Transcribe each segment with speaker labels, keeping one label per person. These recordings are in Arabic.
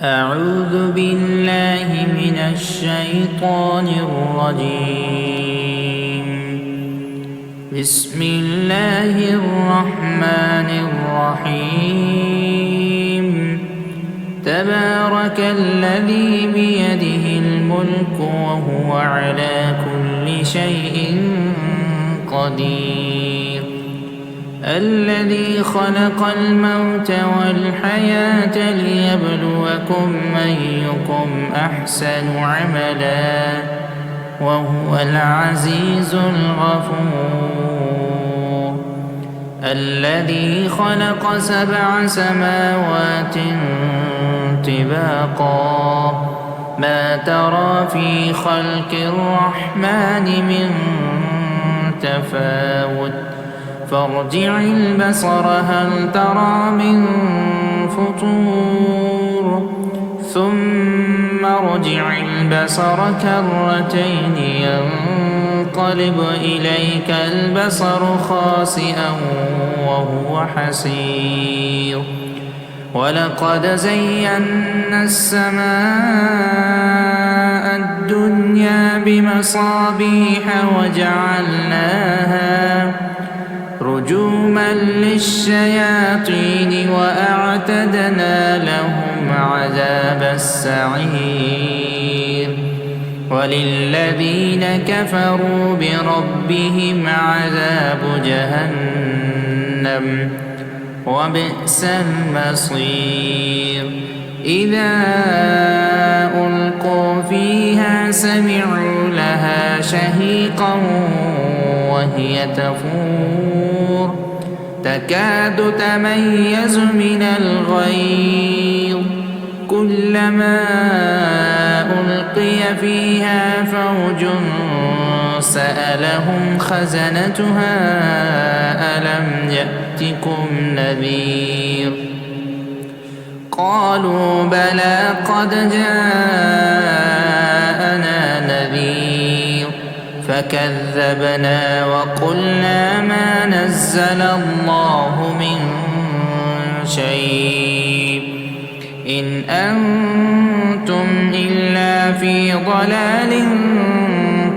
Speaker 1: أعوذ بالله من الشيطان الرجيم. بسم الله الرحمن الرحيم. تبارك الذي بيده الملك وهو على كل شيء قدير. الذي خلق الموت والحياة ليبلوكم أيكم أحسن عملا وهو العزيز الغفور. الذي خلق 7 سماوات طباقا ما ترى في خلق الرحمن من تفاوت فارجع البصر هل ترى من فطور ثم ارجع البصر كرتين ينقلب إليك البصر خاسئا وهو حسير. ولقد زينا السماء الدنيا بمصابيح وجعلناها رجوما للشياطين وأعتدنا لهم عذاب السعير. وللذين كفروا بربهم عذاب جهنم وبئس المصير. إذا ألقوا فيها سمعوا لها شهيقا وهي تفور تكاد تميز من الغيظ كلما ألقي فيها فوج سألهم خزنتها ألم يأتكم نذير قالوا بلى قد جاءنا نذير فكذبنا وقلنا ما نزل الله من شيء إن أنتم إلا في ضلال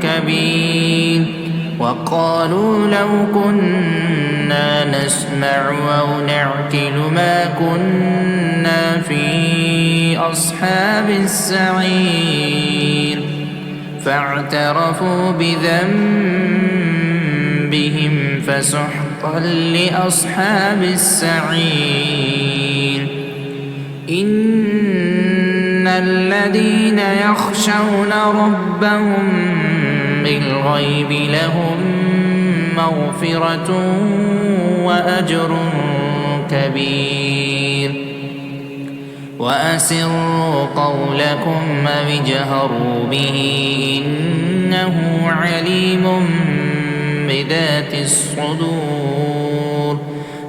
Speaker 1: كبير. وقالوا لو كنا نسمع أو نعقل ما كنا في أصحاب السعير فاعترفوا بذنبهم فسحقا لأصحاب السعير. إن الذين يخشون ربهم بالغيب لهم مغفرة وأجر كبير. وأسروا قولكم أو اجهروا به إنه عليم بذات الصدور.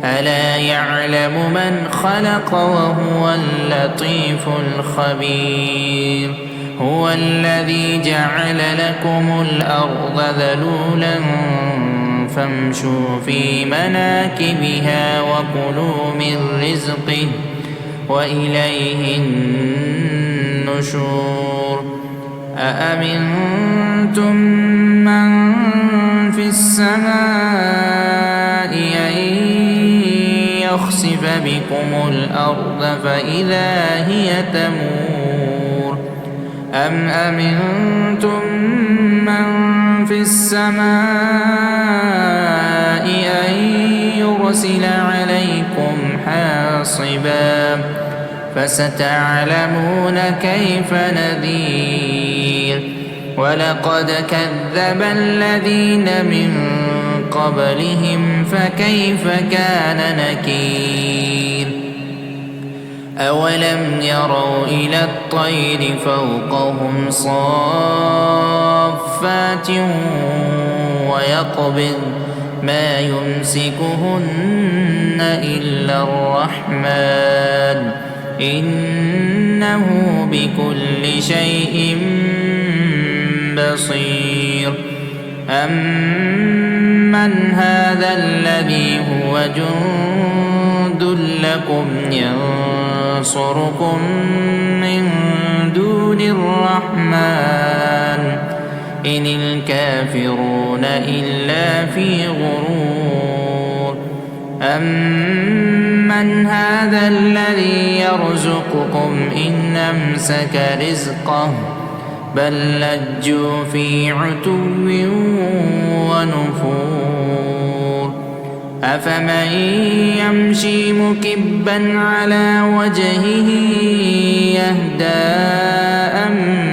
Speaker 1: ألا يعلم من خلق وهو اللطيف الخبير. هو الذي جعل لكم الأرض ذلولا فامشوا في مناكبها وكلوا من رزقه وإليه النشور. أأمنتم من في السماء أن يخسف بكم الأرض فإذا هي تمور أم أمنتم من في السماء أن يرسل عليكم حاصبا فستعلمون كيف نذير. ولقد كذب الذين من قبلهم فكيف كان نكير. أولم يروا إلى الطير فوقهم صافات ويقبض ما يمسكهن إلا الرحمن إنه بكل شيء بصير. أمن هذا الذي هو جند لكم ينصركم من دون الرحمن إن الكافرون إلا في غرور أمن هذا الذي يرزقكم إن أمسك رزقه بل لجوا في عتو ونفور أفمن يمشي مكبا على وجهه يهدى أمن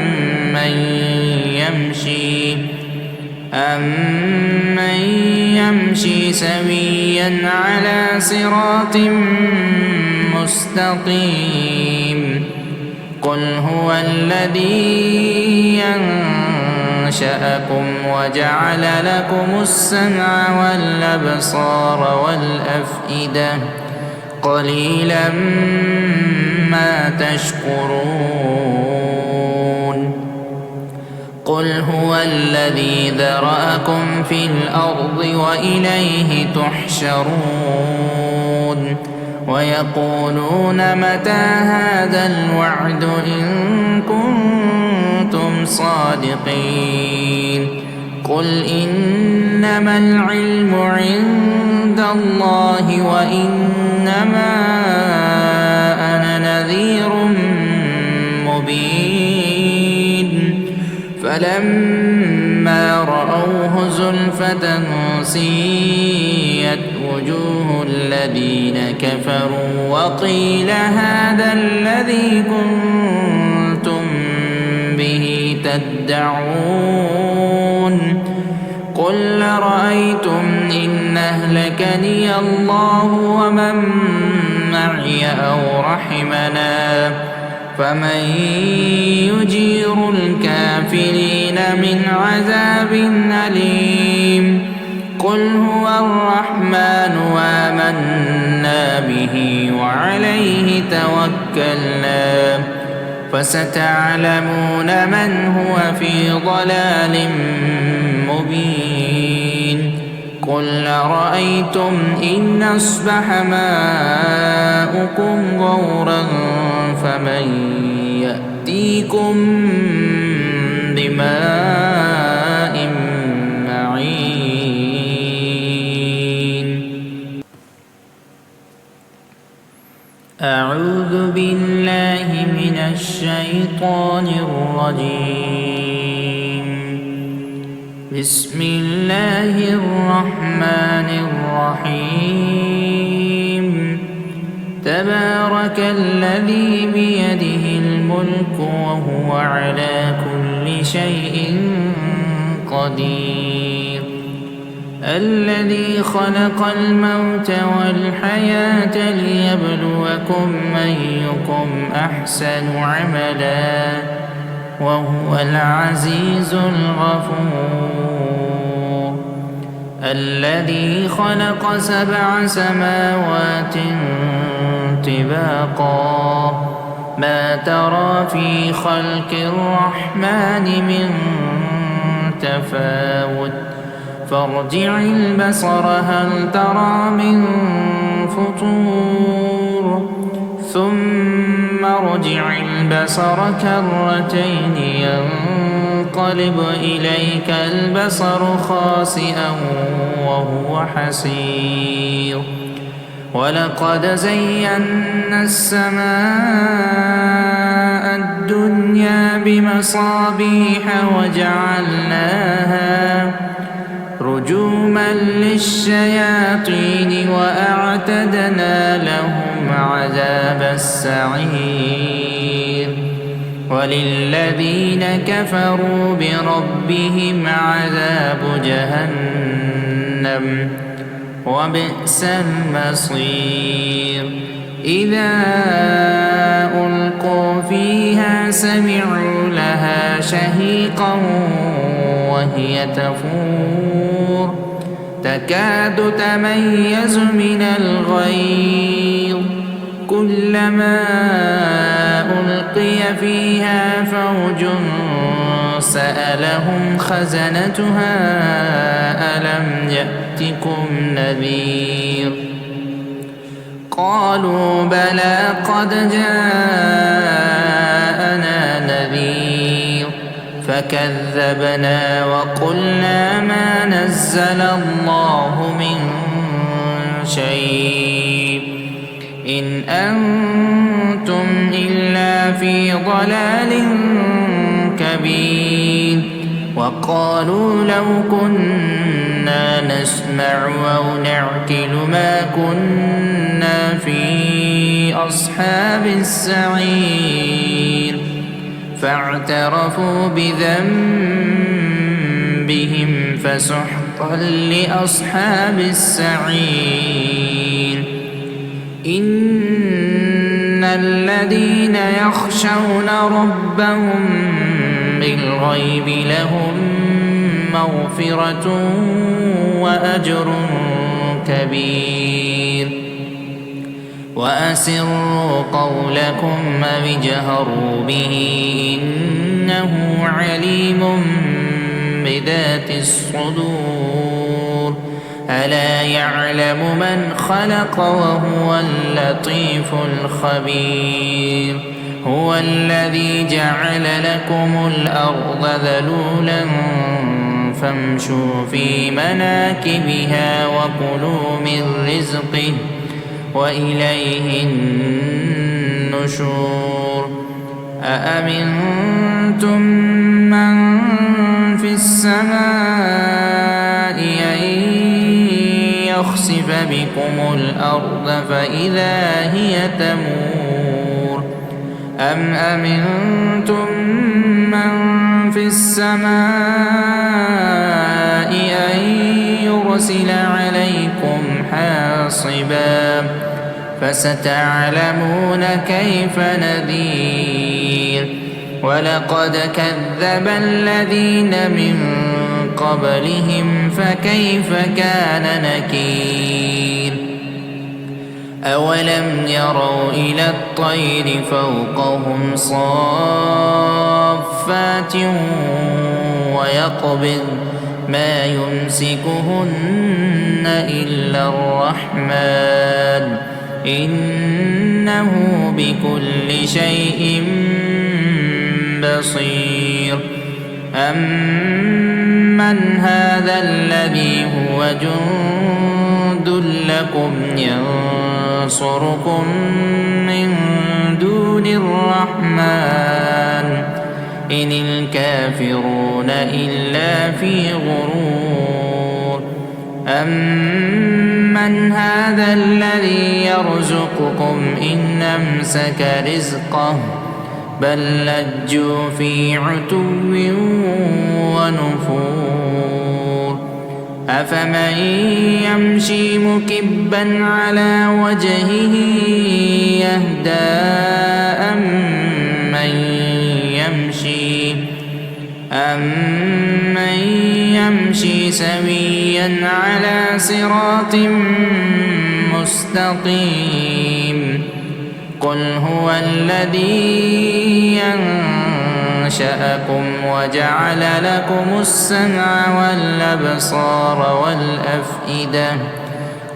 Speaker 1: يمشي سويا على صراط مستقيم قل هو الذي أنشأكم وجعل لكم السمع والأبصار والأفئدة قليلا ما تشكرون قل هو الذي ذرأكم في الأرض وإليه تحشرون ويقولون متى هذا الوعد إن كنتم صادقين قل إنما العلم عند الله وإنما أنا نذير مبين فلما رأوه زلفة سيئت وجوه الذين كفروا وقيل هذا الذي كنتم به تدعون قل رأيتم إن أهلكني الله ومن معي أو رحمنا فمن يجير الكافرين من عذاب أليم قل هو الرحمن وآمنا به وعليه توكلنا فستعلمون من هو في ضلال مبين قل رأيتم إن أصبح ماؤكم غورا فمن يأتيكم بماء معين أعوذ بالله من الشيطان الرجيم بسم الله الرحمن الرحيم تبارك الذي بيده الملك وهو على كل شيء قدير الذي خلق الموت والحياة ليبلوكم أيكم أحسن عملا وهو العزيز الغفور الذي خلق 7 سماوات طباقا ما ترى في خلق الرحمن من تفاوت فارجع البصر هل ترى من فطور ثم ارجع البصر كرتين ينقلب إليك البصر خاسئا وهو حسير ولقد زينا السماء الدنيا بمصابيح وجعلناها رجوما للشياطين وأعتدنا لهم عذاب السعير وللذين كفروا بربهم عذاب جهنم وبئس المصير إذا ألقوا فيها سمعوا لها شهيقا وهي تفور تكاد تميز من الغيظ كلما ألقي فيها فوج سألهم خزنتها ألم يأتكم نذير قالوا بلى قد جاءنا نذير فكذبنا وقلنا ما نزل الله من شيء إن أنتم إلا في ضلال كبير وقالوا لو كنا نسمع أو نعقل ما كنا في أصحاب السعير فاعترفوا بذنبهم فسحقا لأصحاب السعير إن الذين يخشون ربهم بالغيب لهم مغفرة وأجر كبير وأسروا قولكم أو اجهروا به إنه عليم بذات الصدور ألا يعلم من خلق وهو اللطيف الخبير هو الذي جعل لكم الأرض ذلولا فامشوا في مناكبها وكلوا من رزقه وإليه النشور أأمنتم من في السماء أن يخسف بكم الأرض فإذا هي تمور أم أمنتم من في السماء أن يرسل عليكم حاصبا فستعلمون كيف نذير ولقد كذب الذين من قبلهم فكيف كان نكير أولم يروا إلى الطير فوقهم صافات ويقبض ما يمسكهن إلا الرحمن إنه بكل شيء بصير أمن هذا الذي هو جند لكم ينصركم من دون الرحمن إن الكافرون إلا في غرور أمن هذا الذي يرزقكم إن أمسك رزقه بل لجوا في عتو ونفور أفمن يمشي مكبا على وجهه يهدى أمن يمشي سويا على صراط مستقيم قل هو الذي أنشأكم وجعل لكم السمع والأبصار والأفئدة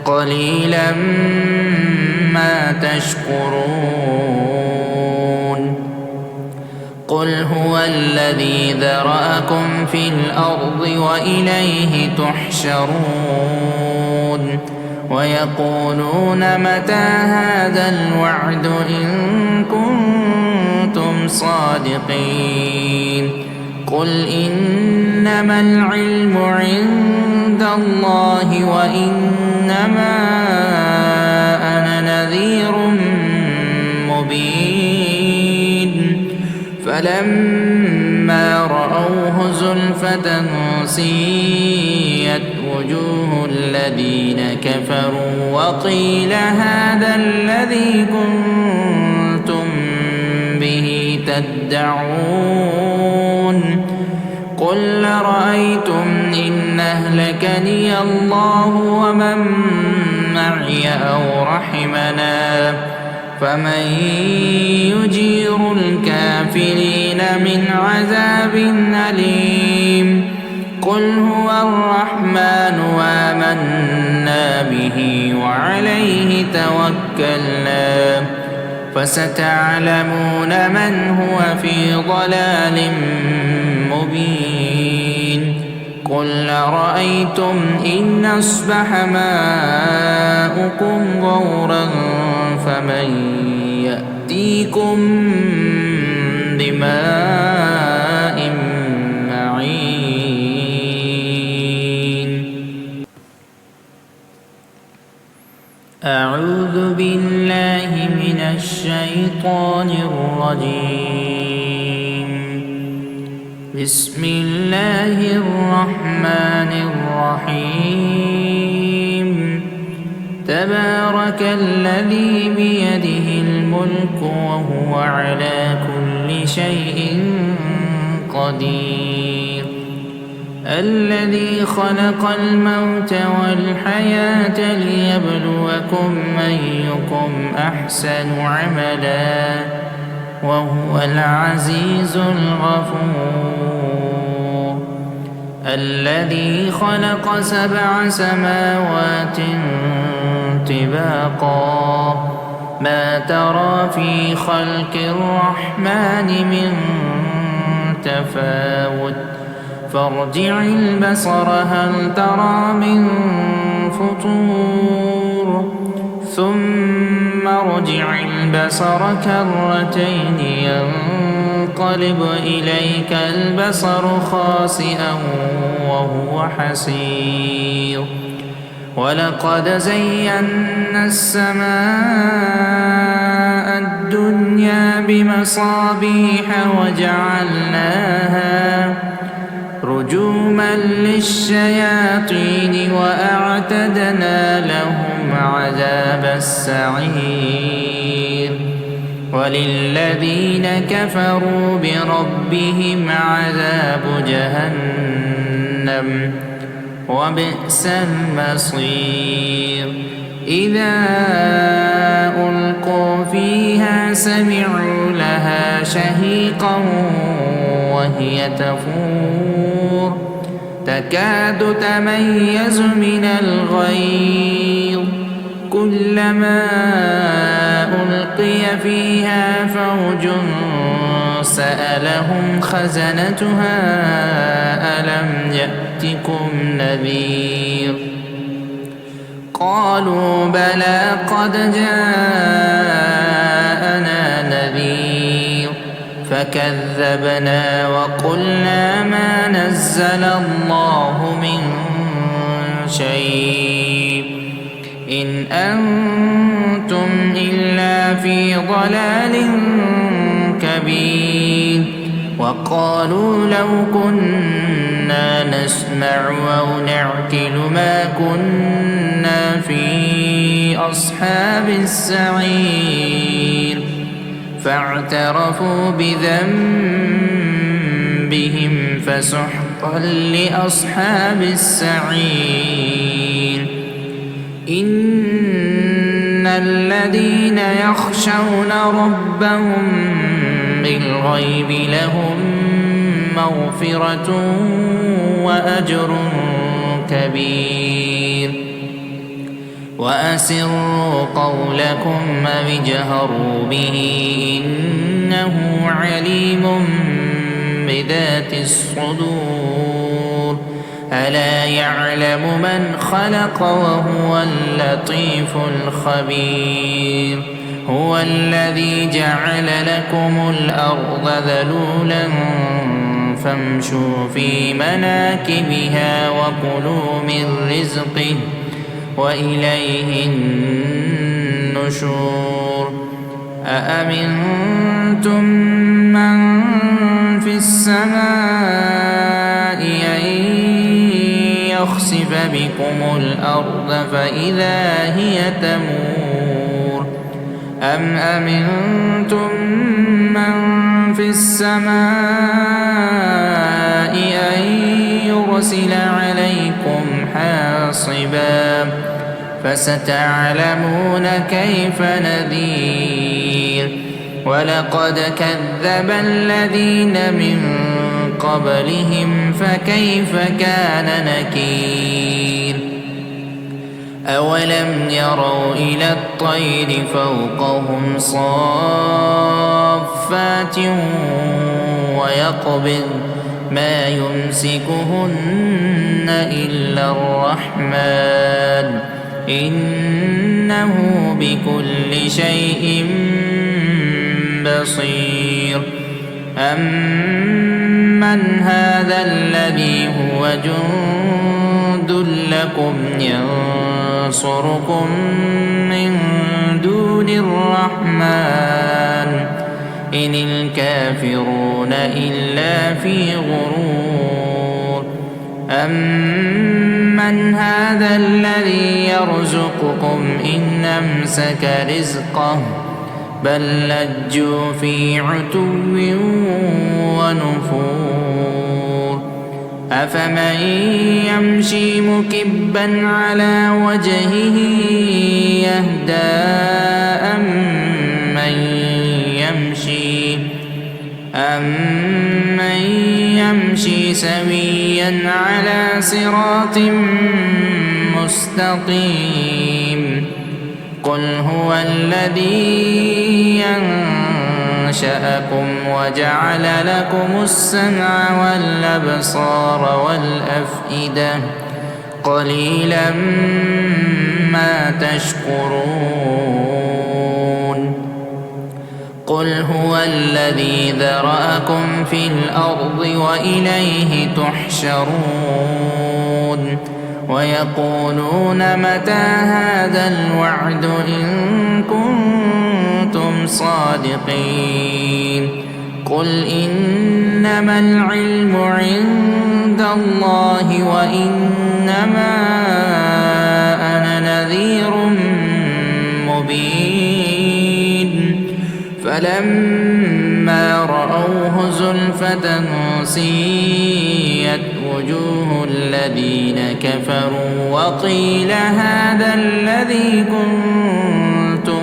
Speaker 1: قليلا ما تشكرون قل هو الذي ذرأكم في الأرض وإليه تحشرون ويقولون متى هذا الوعد إن كنتم صادقين قل إنما العلم عند الله وإنما أنا نذير مبين فلما رأوه زلفة سيئت وجوه الذين كفروا وقيل هذا الذي كنتم به تدعون قل رأيتم إن أهلكني الله ومن معي أو رحمنا فمن يجير الكافرين من عذاب أليم قل هو الرحمن وآمنا به وعليه توكلنا فستعلمون من هو في ضلال مبين قل أرأيتم إن أصبح ماؤكم غورا فمن يأتيكم بماء معين. أعوذ بالله من الشيطان الرجيم. بسم الله الرحمن الرحيم. تبارك الذي بيده الملك وهو على كل شيء قدير. الذي خلق الموت والحياة ليبلوكم أيكم أحسن عملا وهو العزيز الغفور. الذي خلق 7 سماوات طباقا ما ترى في خلق الرحمن من تفاوت فارجع البصر هل ترى من فطور ثم ارجع البصر كرتين ينقلب إليك البصر خاسئا وهو حسير. ولقد زينا السماء الدنيا بمصابيح وجعلناها رجوما للشياطين وأعتدنا لهم عذاب السعير. وللذين كفروا بربهم عذاب جهنم وبئس المصير. إذا ألقوا فيها سمعوا لها شهيقا وهي تفور تكاد تميز من الغيظ كلما ألقي فيها فوج سألهم خزنتها ألم يأتكم نذير قالوا بلى قد جاءنا نذير فكذبنا وقلنا ما نزل الله من شيء إن أنتم إلا في ضلال كبير. وقالوا لو كنا نسمع أو نعقل ما كنا في أصحاب السعير فاعترفوا بذنبهم فسحقا لأصحاب السعير. إن الذين يخشون ربهم بالغيب لهم مغفرة وأجر كبير. وأسروا قولكم أو اجهروا به إنه عليم بذات الصدور. ألا يعلم من خلق وهو اللطيف الخبير. هو الذي جعل لكم الأرض ذلولا فامشوا في مناكبها وكلوا من رزقه وإليه النشور. أأمنتم من في السماء أن يخسف بكم الأرض فإذا هي تمور أم أمنتم من في السماء أن يرسل عليكم حاصبا فستعلمون كيف نذير. ولقد كذب الذين من قبلهم فكيف كان نكير أولم يروا إلى الطير فوقهم صافات ويقبض ما يمسكهن إلا الرحمن إنه بكل شيء بصير أمن هذا الذي هو جند لكم ينصركم من دون الرحمن إن الكافرون إلا في غرور أمن هذا الذي يرزقكم إن أمسك رزقه بل لجوا في عتو ونفور أفمن يمشي مكبا على وجهه يهدى أمن يمشي سويا على صراط مستقيم قل هو الذي أنشأكم وجعل لكم السمع والأبصار والأفئدة قليلا ما تشكرون قل هو الذي ذرأكم في الأرض وإليه تحشرون ويقولون متى هذا الوعد إن كنتم صادقين قل إنما العلم عند الله وإنما أنا نذير مبين فلما رأوه زلفة سيئت وجوه الذين كفروا وقيل هذا الذي كنتم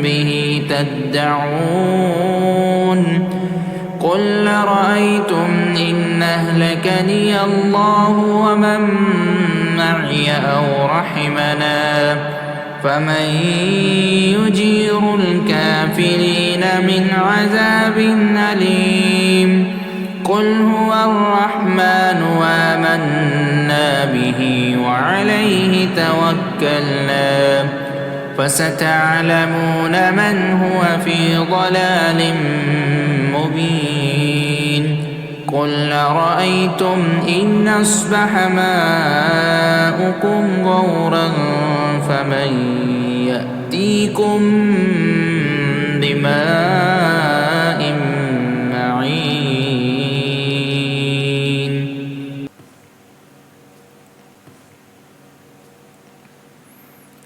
Speaker 1: به تدعون قل رأيتم إن أهلكني الله ومن معي أو رحمنا فمن يجير الكافرين من عذاب أليم قل هو الرحمن وآمنا به وعليه توكلنا فستعلمون من هو في ضلال مبين قل رأيتم إن أصبح ماؤكم غورا فمن يأتيكم بماء معين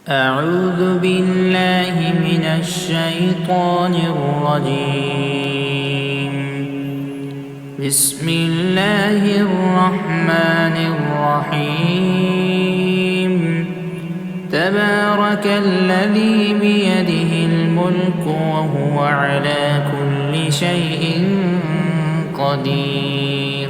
Speaker 1: أعوذ بالله من الشيطان الرجيم بسم الله الرحمن الرحيم تبارك الذي بيده الملك وهو على كل شيء قدير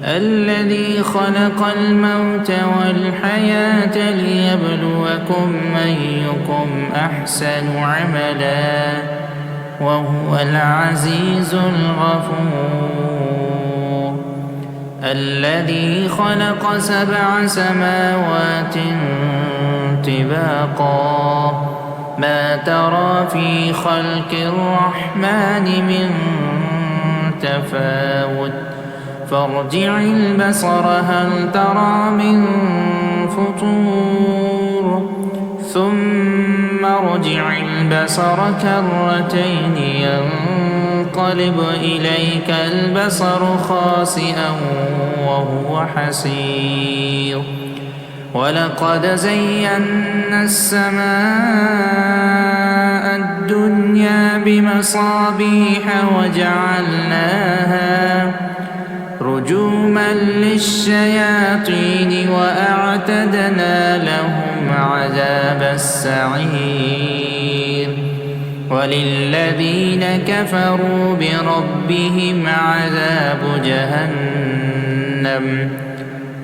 Speaker 1: الذي خلق الموت والحياة ليبلوكم أيكم أحسن عملا وهو العزيز الغفور الذي خلق 7 سماوات طباقا ما ترى في خلق الرحمن من تفاوت فارجع البصر هل ترى من فطور ثم ارجع البصر كرتين ينقلب إليك البصر خاسئا وهو حسير ولقد زينا السماء الدنيا بمصابيح وجعلناها رجوما للشياطين وأعتدنا لهم عذاب السعير وللذين كفروا بربهم عذاب جهنم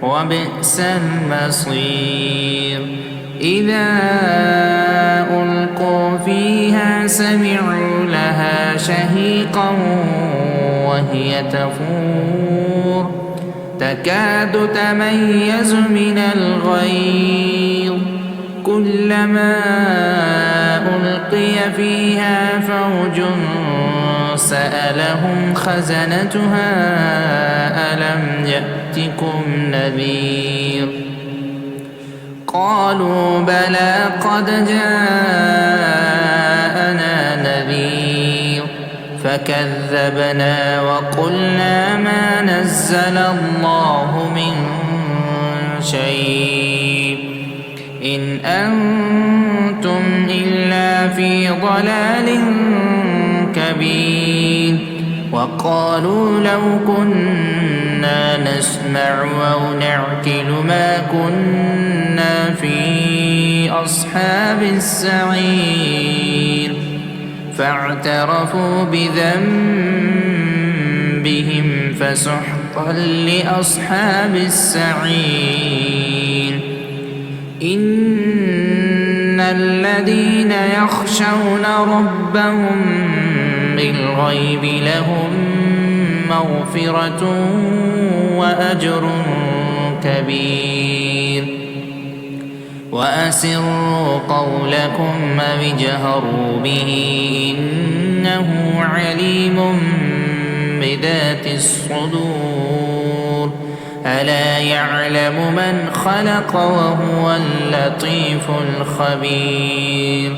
Speaker 1: وبئس المصير إذا ألقوا فيها سمعوا لها شهيقا وهي تفور تكاد تميز من الغيظ كلما ألقي فيها فوج سألهم خزنتها ألم يأتكم نذير قالوا بلى قد جاءنا نذير فكذبنا وقلنا ما نزل الله من شيء إن أنتم إلا في ضلال كبير وقالوا لو كنا نسمع أو نعقل ما كنا في أصحاب السعير فاعترفوا بذنبهم فسحقا لأصحاب السعير إن الذين يخشون ربهم بالغيب لهم مغفرة وأجر كبير وأسروا قولكم أو اجهروا به إنه عليم بذات الصدور ألا يعلم من خلق وهو اللطيف الخبير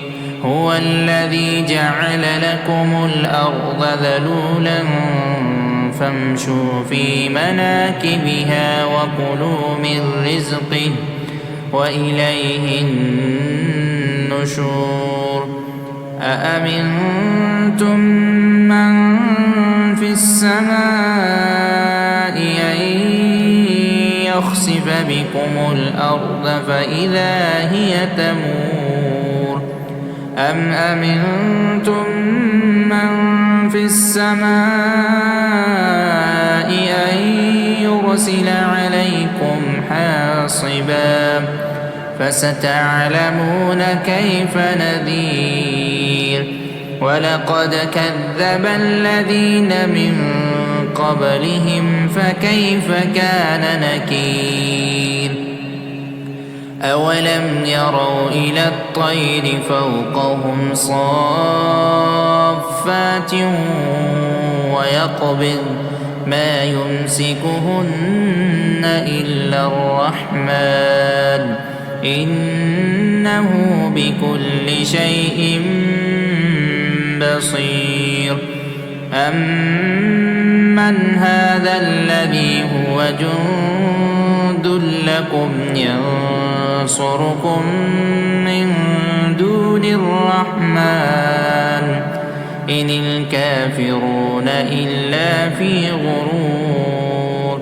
Speaker 1: هو الذي جعل لكم الأرض ذلولا فامشوا في مناكبها وكلوا من رزقه وإليه النشور أأمنتم من في السماء أن يخسف بكم الأرض فإذا هي تمور أم أمنتم من في السماء أن يرسل عليكم حاصبا فستعلمون كيف نذير ولقد كذب الذين من قبلهم فكيف كان نكير أولم يروا إلى الطير فوقهم صافات ويقبض ما يمسكهن إلا الرحمن إنه بكل شيء بصير أمن هذا الذي هو جند لكم ينصركم من دون الرحمن إن الكافرون إلا في غرور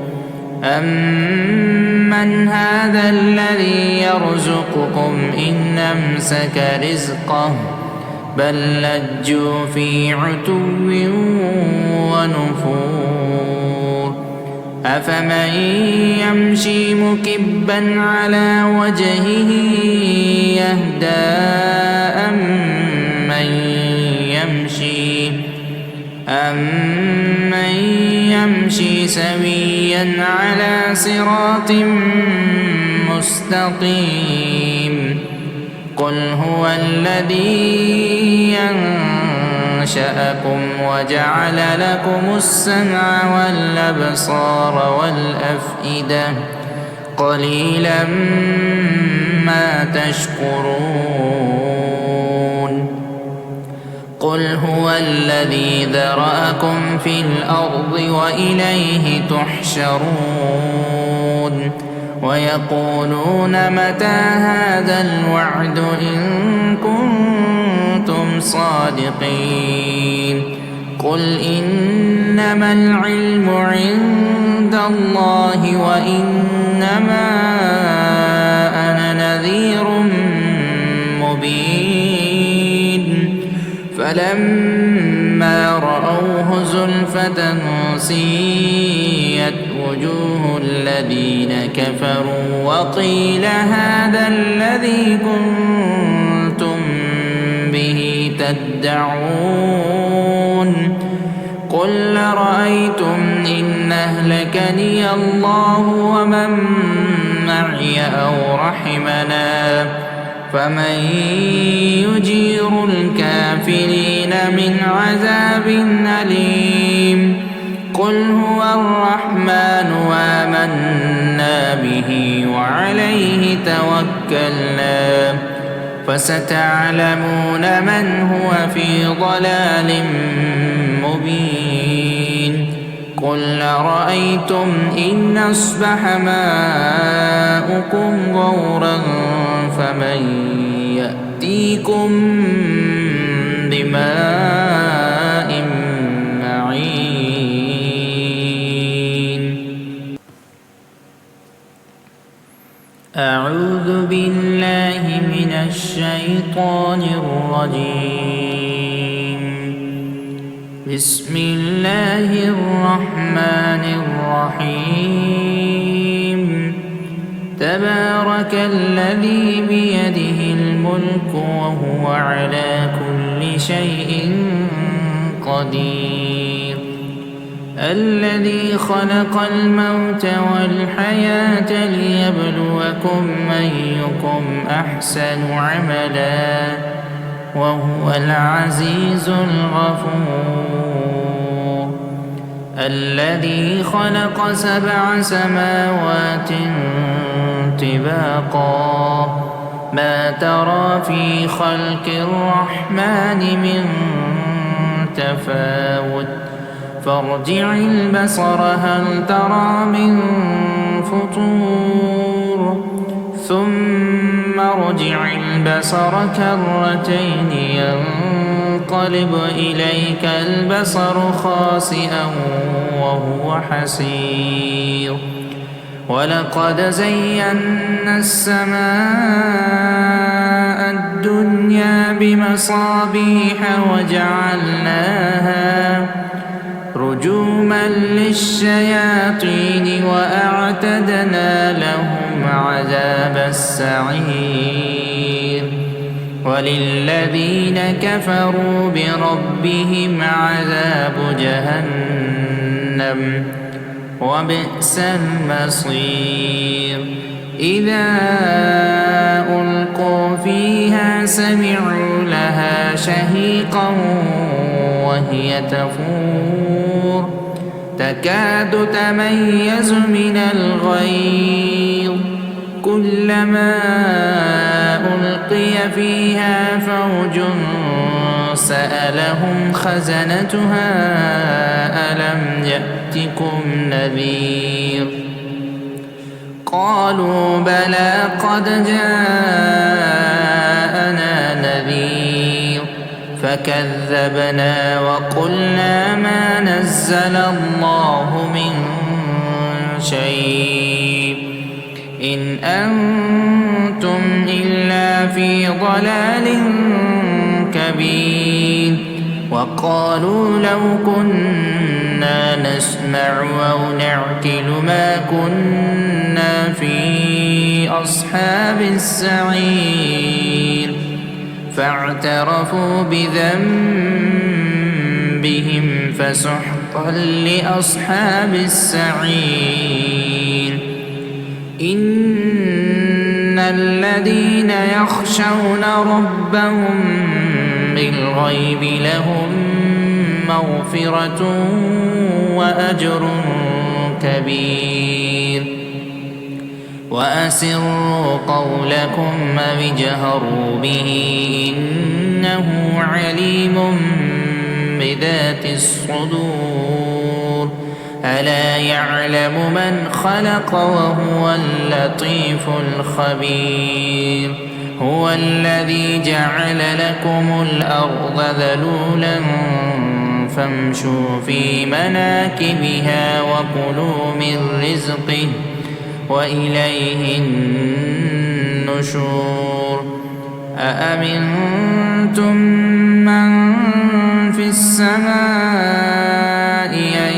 Speaker 1: أمن هذا الذي يرزقكم إن أمسك رزقه بل لجوا في عتو ونفور أفمن يمشي مكبا على وجهه يهدى أمن يمشي سويا على صراط مستقيم قل هو الذي أنشأكم وجعل لكم السمع والأبصار والأفئدة قليلا ما تشكرون قل هو الذي ذرأكم في الأرض وإليه تحشرون ويقولون متى هذا الوعد إن كنتم صادقين قل إنما العلم عند الله وإنما أنا نذير مبين فلما رأوه زلفة سيئت وجوه الذين كفروا وقيل هذا الذي كنتم به تدعون قل رأيتم إن أهلكني الله ومن معي أو رحمنا فمن يجير الكافرين من عذاب أليم قل هو الرحمن آمنا به وعليه توكلنا فستعلمون من هو في ضلال مبين قل رأيتم إن أصبح ماؤكم غورا فمن يأتيكم بماء معين. أعوذ بالله من الشيطان الرجيم. بسم الله الرحمن الرحيم. تبارك الذي بيده الملك وهو على كل شيء قدير الذي خلق الموت والحياة ليبلوكم أيكم أحسن عملا وهو العزيز الغفور الذي خلق 7 سماوات طباقا ما ترى في خلق الرحمن من تفاوت فارجع البصر هل ترى من فطور ثم ارجع البصر كرتين ينقلب إليك البصر خاسئا وهو حسير ولقد زينا السماء الدنيا بمصابيح وجعلناها رجوما للشياطين وأعتدنا لهم عذاب السعير وللذين كفروا بربهم عذاب جهنم وبئس المصير إذا ألقوا فيها سمعوا لها شهيقا وهي تفور تكاد تميز من الغيظ كلما ألقي فيها فوج سألهم خزنتها ألم يأتكم نذير قالوا بلى قد جاءنا نذير فكذبنا وقلنا ما نزل الله من شيء إن أنتم إلا في ضلال كبير وقالوا لو كنا نسمع أو نعقل ما كنا في أصحاب السعير فاعترفوا بذنبهم فسحقا لأصحاب السعير إن الذين يخشون ربهم بالغيب لهم مغفرة وأجر كبير وأسروا قولكم أو اجهروا به إنه عليم بذات الصدور ألا يعلم من خلق وهو اللطيف الخبير هو الذي جعل لكم الأرض ذلولا فامشوا في مناكبها وكلوا من رزقه وإليه النشور أأمنتم من في السماء أن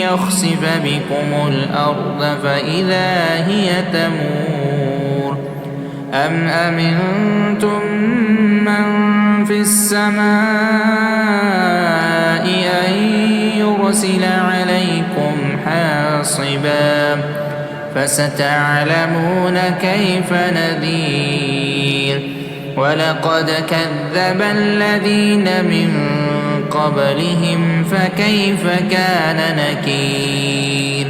Speaker 1: يخسف بكم الأرض فإذا هي تمور أم أمنتم من في السماء أن يرسل عليكم حاصبا فستعلمون كيف نذير ولقد كذب الذين من قبلهم فكيف كان نكير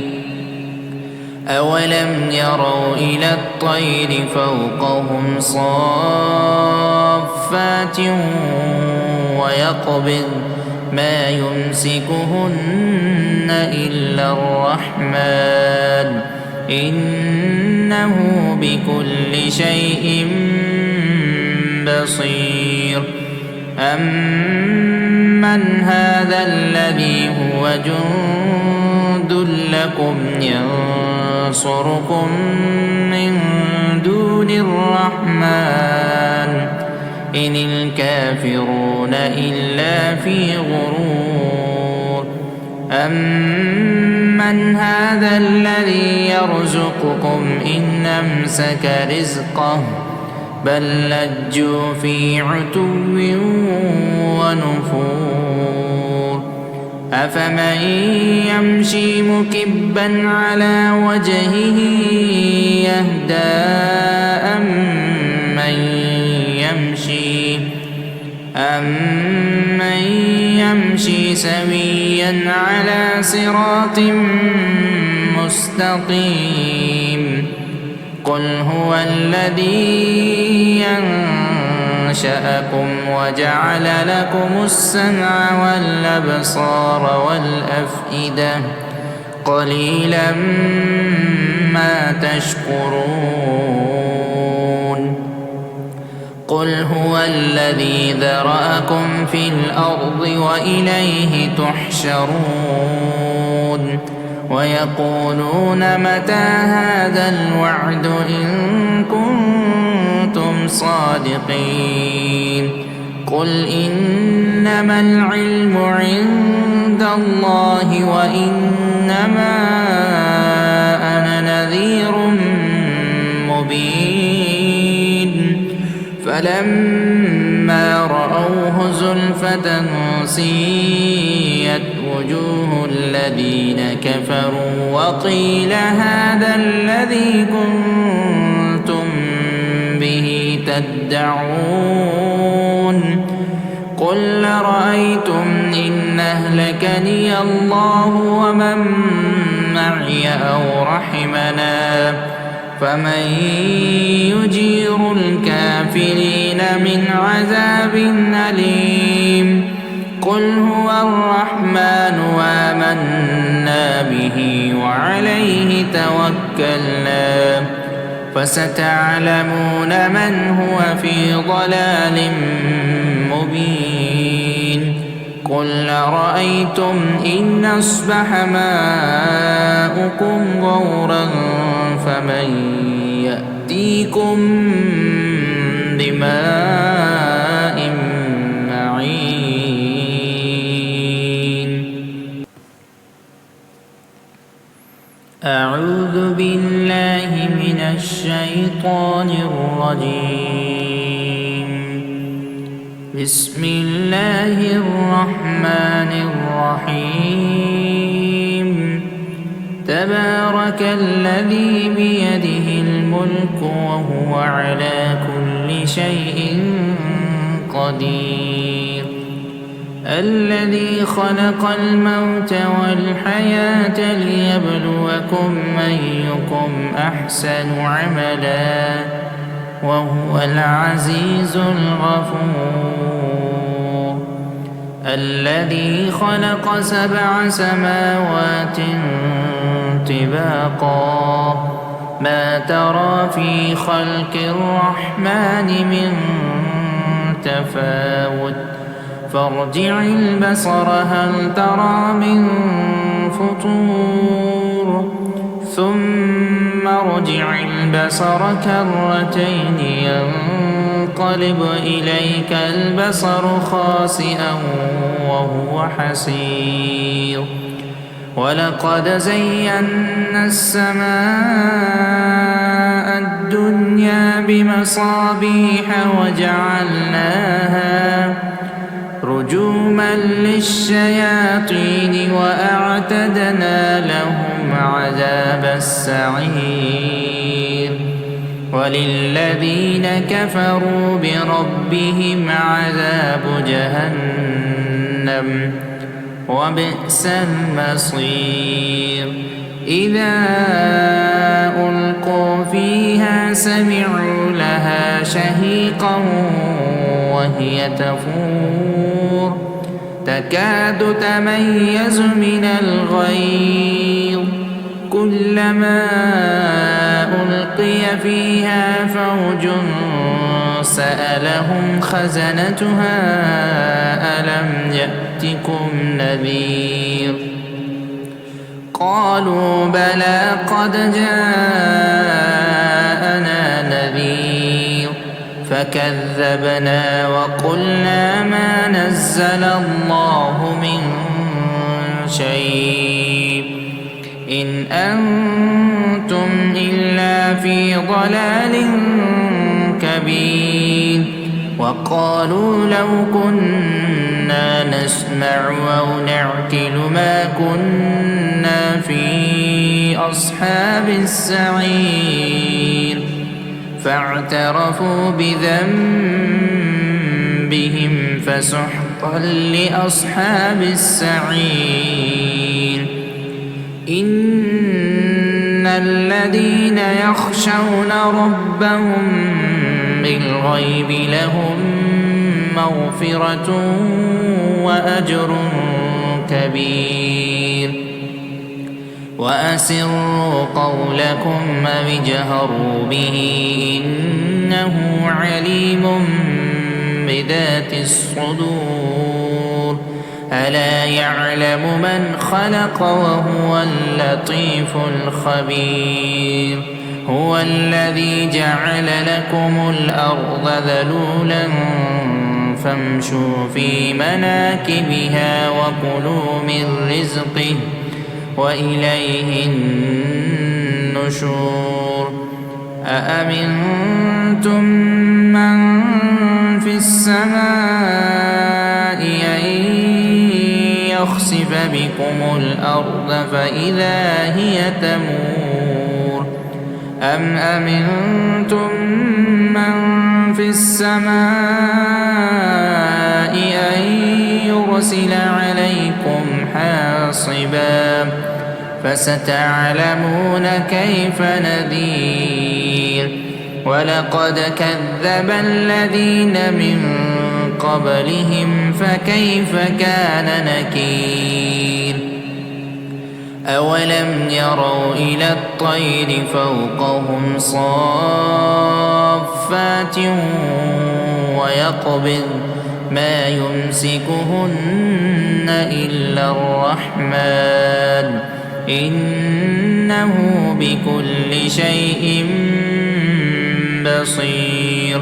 Speaker 1: أولم يروا إلى الطير فوقهم صافات ويقبض ما يمسكهن إلا الرحمن إنه بكل شيء بصير أمن هذا الذي هو جند لكم ينصركم من دون الرحمن إن الكافرون إلا في غرور أمن هذا الذي يرزقكم إن أمسك رزقه بل لجوا في عتو ونفور أفمن يمشي مكبا على وجهه يهدى أمن يمشي سويا على صراط مستقيم قل هو الذي أنشأكم وجعل لكم السمع والأبصار والأفئدة قليلا ما تشكرون قل هو الذي ذرأكم في الأرض وإليه تحشرون ويقولون متى هذا الوعد إن كنتم صادقين قل إنما العلم عند الله وإنما أنا نذير مبين فلما رأوه زلفة سيئت وجوه الذين كفروا وقيل هذا الذي كنتم به تدعون قل رأيتم إن أهلكني الله ومن معي أو رحمنا فمن يجير الكافرين من عذاب أليم قل هو الرحمن وآمنا به وعليه توكلنا فستعلمون من هو في ضلال مبين قل رأيتم إن أصبح ماؤكم غورا فمن يأتيكم بماء معين أعوذ بالله من الشيطان الرجيم بسم الله الرحمن الرحيم تبارك الذي بيده الملك وهو على كل شيء قدير الذي خلق الموت والحياة ليبلوكم أيكم أحسن عملا وهو العزيز الغفور الذي خلق 7 سماوات طباقا ما ترى في خلق الرحمن من تفاوت فارجع البصر هل ترى من فطور ثم ارجع البصر كرتين ينقلب ينقلب إليك البصر خاسئا وهو حسير ولقد زينا السماء الدنيا بمصابيح وجعلناها رجوما للشياطين وأعتدنا لهم عذاب السعير وللذين كفروا بربهم عذاب جهنم وبئس المصير إذا ألقوا فيها سمعوا لها شهيقا وهي تفور تكاد تميز من الغيظ كلما ألقي فيها فوج سألهم خزنتها ألم يأتكم نذير قالوا بلى قد جاءنا نذير فكذبنا وقلنا ما نزل الله من شيء إن أنتم إلا في ضلال كبير وقالوا لو كنا نسمع أو نعقل ما كنا في أصحاب السعير فاعترفوا بذنبهم فسحقا لأصحاب السعير إن الذين يخشون ربهم بالغيب لهم مغفرة وأجر كبير وأسروا قولكم أو اجهروا به إنه عليم بذات الصدور ألا يعلم من خلق وهو اللطيف الخبير هو الذي جعل لكم الأرض ذلولا فامشوا في مناكبها وكلوا من رزقه وإليه النشور أأمنتم من في السماء أن يخسف بكم الأرض فإذا هي تمور أم أمنتم من في السماء أن يرسل عليكم حاصبا فستعلمون كيف نذير ولقد كذب الذين من قبلهم فكيف كان نكير أولم يروا إلى الطير فوقهم صافات ويقبض ما يمسكهن إلا الرحمن إنه بكل شيء بصير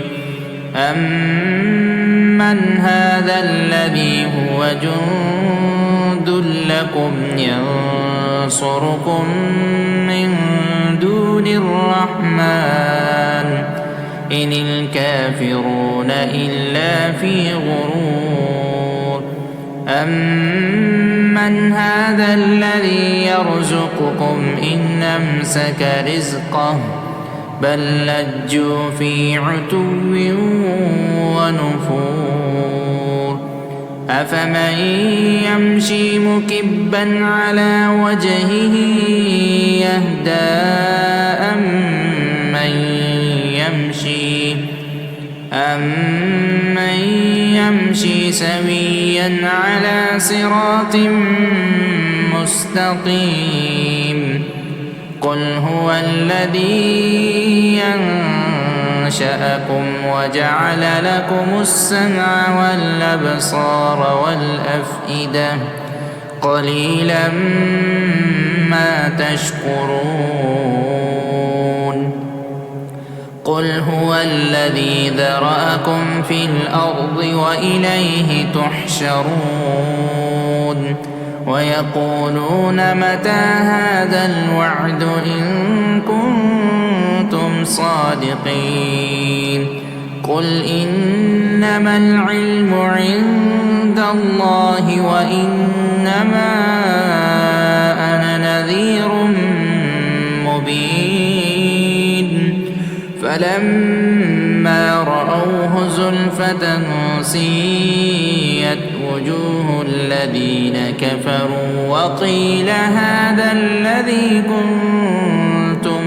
Speaker 1: أمن هذا الذي هو جند لكم ينصركم من دون الرحمن إن الكافرون إلا في غرور أمن هذا الذي يرزقكم إن أمسك رزقه بل لجوا في عتو ونفور أفمن يمشي مكبا على وجهه يهدى أمن يمشي سويا على صراط مستقيم قل هو الذي أنشأكم وجعل لكم السمع والأبصار والأفئدة قليلا ما تشكرون قل هو الذي ذرأكم في الأرض وإليه تحشرون ويقولون متى هذا الوعد إن كنتم صادقين قل إنما العلم عند الله وإنما أنا نذير مبين فلما رأوه زلفة سيئت وجوه الذين كفروا وقيل هذا الذي كنتم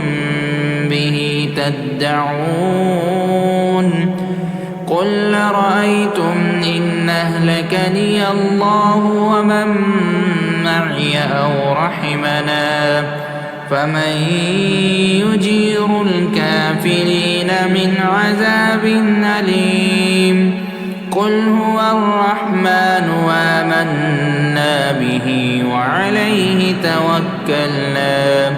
Speaker 1: به تدعون قل رأيتم إن أهلكني الله ومن معي أو رحمنا فمن يجير الكافرين من عذاب أليم قل هو الرحمن وآمنا به وعليه توكلنا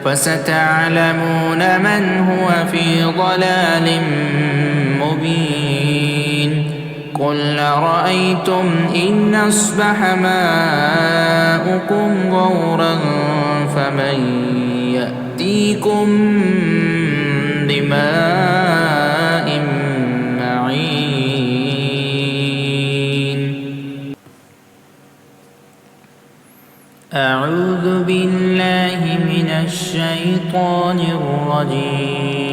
Speaker 1: فستعلمون من هو في ضلال مبين قل أرأيتم إن أصبح ماؤكم غورا فمن يأتيكم بماء معين أعوذ بالله من الشيطان الرجيم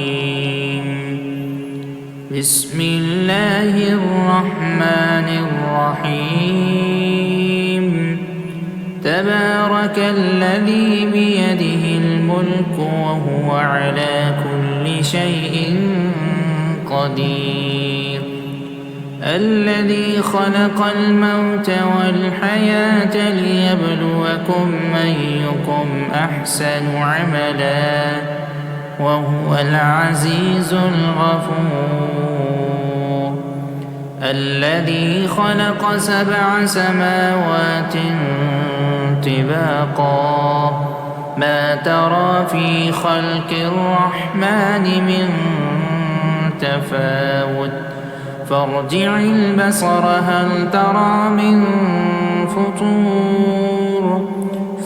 Speaker 1: بسم الله الرحمن الرحيم تبارك الذي بيده الملك وهو على كل شيء قدير الذي خلق الموت والحياة ليبلوكم أيكم أحسن عملا وهو العزيز الغفور الذي خلق 7 سماوات طباقا ما ترى في خلق الرحمن من تفاوت فارجع البصر هل ترى من فطور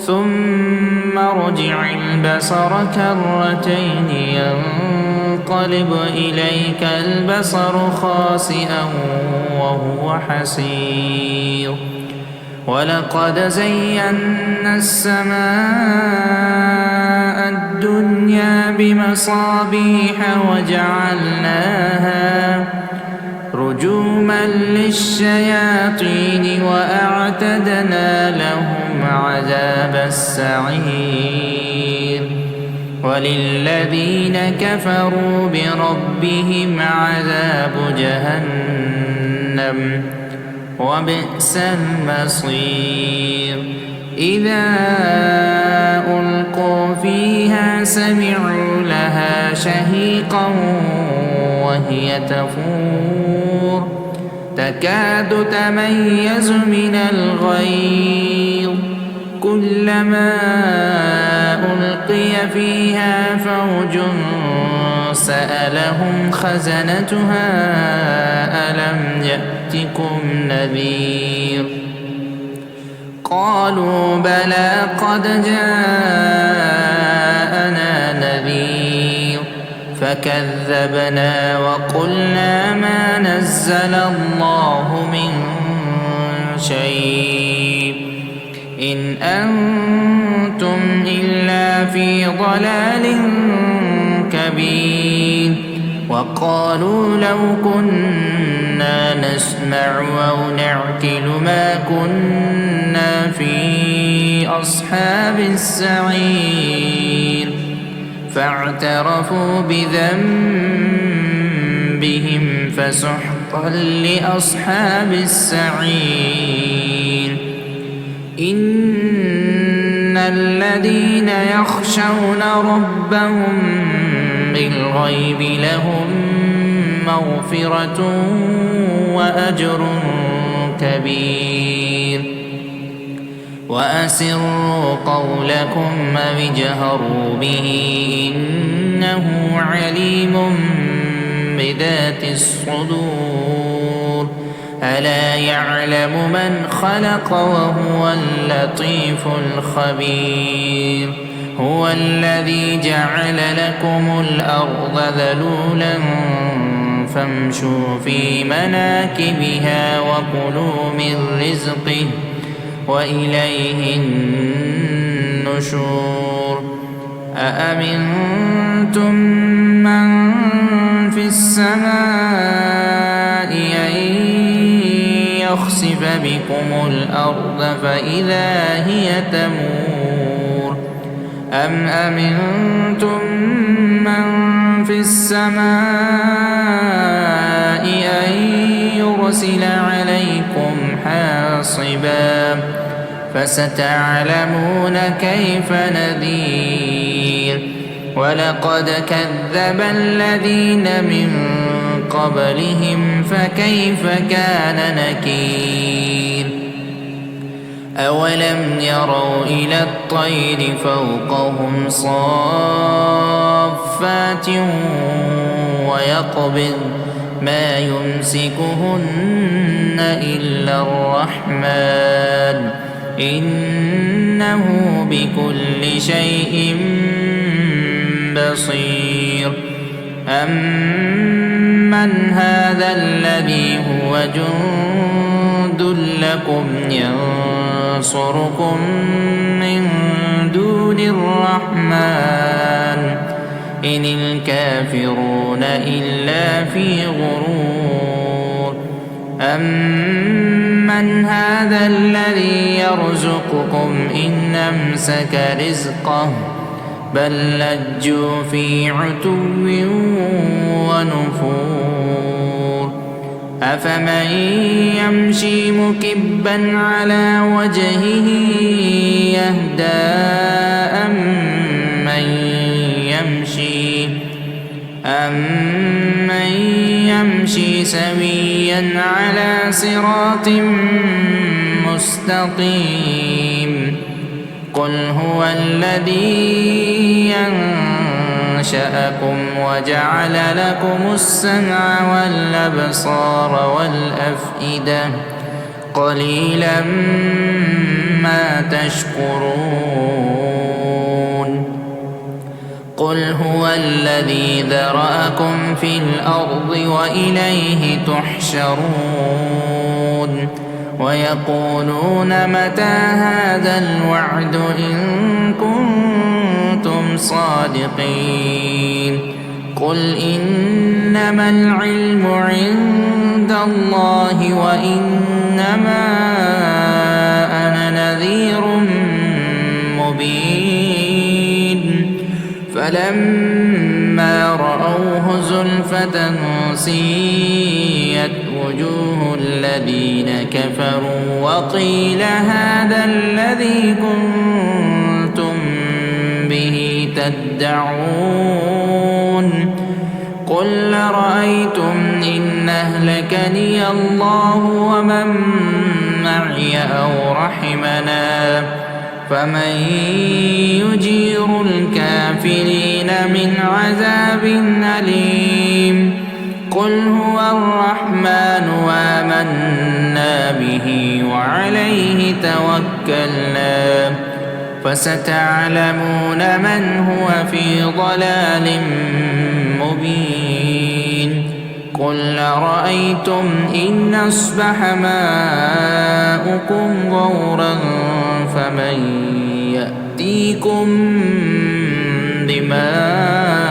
Speaker 1: ثم ارجع البصر كرتين ينقلب إليك البصر خاسئا وهو حسير ولقد زينا السماء الدنيا بمصابيح وجعلناها رجوما للشياطين وأعتدنا لهم عذاب السعير وللذين كفروا بربهم عذاب جهنم وبئس المصير إذا ألقوا فيها سمعوا لها شهيقا وهي تفور تكاد تميز من الغيظ كلما ألقي فيها فوج سألهم خزنتها ألم يأتكم نذير قالوا بلى قد جاءنا نذير فكذبنا وقلنا ما نزل الله من شيء إن أنتم إلا في ضلال كبير وقالوا لو كنا نسمع أو نعقل ما كنا في أصحاب السعير فاعترفوا بذنبهم فسحقا لأصحاب السعير إن الذين يخشون ربهم بالغيب لهم مغفرة وأجر كبير وأسروا قولكم أو اجهروا به إنه عليم بذات الصدور ألا يعلم من خلق وهو اللطيف الخبير هو الذي جعل لكم الأرض ذلولا فامشوا في مناكبها وكلوا من رزقه وإليه النشور أأمنتم من في السماء أن يخسف بكم الأرض فإذا هي تمور أم أمنتم من في السماء أن يرسل عليكم حاصبا فستعلمون كيف نذير ولقد كذب الذين من قبلهم فكيف كان نكير أولم يروا إلى الطير فوقهم صافات ويقبض ما يمسكهن إلا الرحمن إنه بكل شيء بصير أمن هذا الذي هو جند لكم ينصركم من دون الرحمن إن الكافرون إلا في غرور أمن هذا الذي يرزقكم إن أمسك رزقه بل لجوا في عتو ونفور أفمن يمشي مكبا على وجهه يهدى أمن يمشي سويا على صراط مستقيم قل هو الذي أنشأكم وجعل لكم السمع والأبصار والأفئدة قليلا ما تشكرون قل هو الذي ذرأكم في الأرض وإليه تحشرون ويقولون متى هذا الوعد إن كنتم صادقين قل إنما العلم عند الله وإنما أنا نذير مبين فلما رأوه زلفة سيئت وجوه الذين كفروا وقيل هذا الذي كنتم به تدعون قل رأيتم إن أهلكني الله ومن معي أو رحمنا فمن يجير الكافرين من عذاب أليم قل هو الرحمن وآمنا به وعليه توكلنا فستعلمون من هو في ضلال مبين قل رأيتم إن أصبح ماؤكم غورا فمن يأتيكم بماء